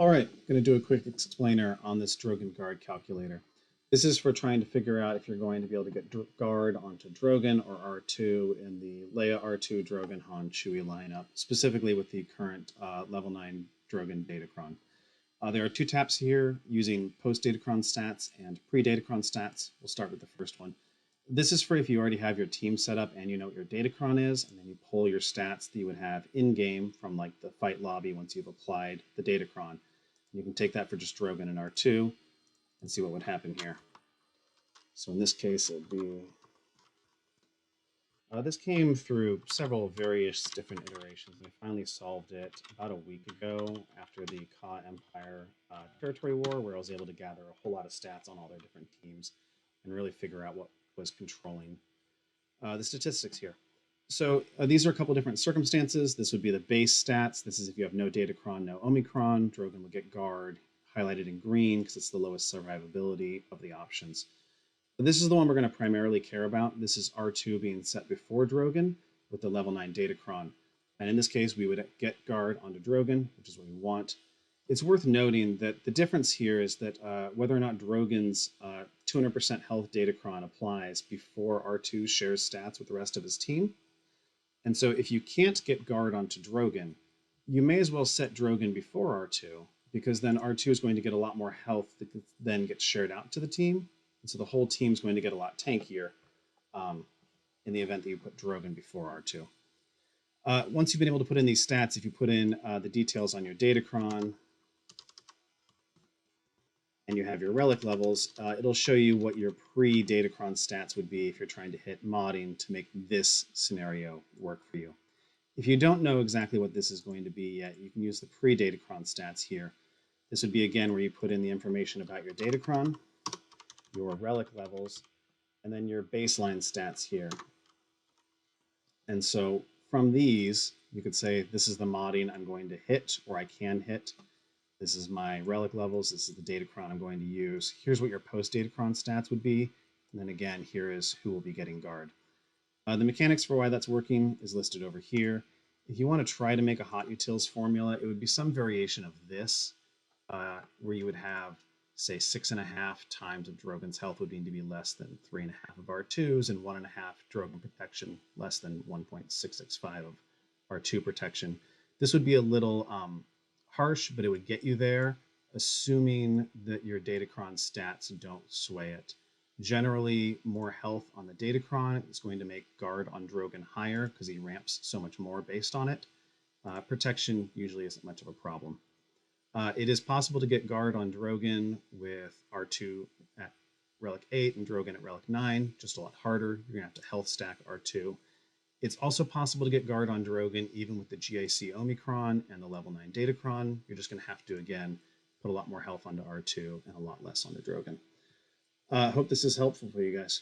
All right, going to do a quick explainer on this Drogan guard calculator. This is for trying to figure out if you're going to be able to get guard onto Drogan or R2 in the Leia R2 Drogan Han Chewie lineup, specifically with the current level 9 Drogan Datacron. There are two taps here using post Datacron stats and pre Datacron stats. We'll start with the first one. This is for if you already have your team set up and you know what your Datacron is, and then you pull your stats that you would have in game from like the fight lobby once you've applied the Datacron. You can take that for just Drogan and R2 and see what would happen here. So in this case, it would be... this came through several various different iterations, and I finally solved it about a week ago after the Ka Empire territory war, where I was able to gather a whole lot of stats on all their different teams and really figure out what was controlling the statistics here. So these are a couple different circumstances. This would be the base stats. This is if you have no Datacron, no Omicron. Drogan would get guard, highlighted in green because it's the lowest survivability of the options. But this is the one we're going to primarily care about. This is R2 being set before Drogan with the level 9 Datacron. And in this case, we would get guard onto Drogan, which is what we want. It's worth noting that the difference here is that whether or not Drogan's 200% health Datacron applies before R2 shares stats with the rest of his team. And so if you can't get guard onto Drogan, you may as well set Drogan before R2, because then R2 is going to get a lot more health that then gets shared out to the team. And so the whole team's going to get a lot tankier in the event that you put Drogan before R2. Once you've been able to put in these stats, if you put in the details on your Datacron, and you have your relic levels, it'll show you what your pre-Datacron stats would be if you're trying to hit modding to make this scenario work for you. If you don't know exactly what this is going to be yet, you can use the pre-Datacron stats here. This would be, again, where you put in the information about your Datacron, your relic levels, and then your baseline stats here. And so from these, you could say, this is the modding I'm going to hit, or I can hit. This is my relic levels. This is the Datacron I'm going to use. Here's what your post-Datacron stats would be. And then again, here is who will be getting guard. The mechanics for why that's working is listed over here. If you want to try to make a hot utils formula, it would be some variation of this, where you would have, say, 6.5 times of Drogan's health would need to be less than 3.5 of R2's, and 1.5 Drogan protection less than 1.665 of R2 protection. This would be a little harsh, but it would get you there, assuming that your Datacron stats don't sway it. Generally, more health on the Datacron is going to make guard on Drogan higher because he ramps so much more based on it. Protection usually isn't much of a problem. It is possible to get guard on Drogan with R2 at Relic 8 and Drogan at Relic 9, just a lot harder. You're going to have to health stack R2. It's also possible to get guard on Drogan even with the GIC Omicron and the level 9 Datacron. You're just going to have to, again, put a lot more health onto R2 and a lot less onto Drogan. Hope this is helpful for you guys.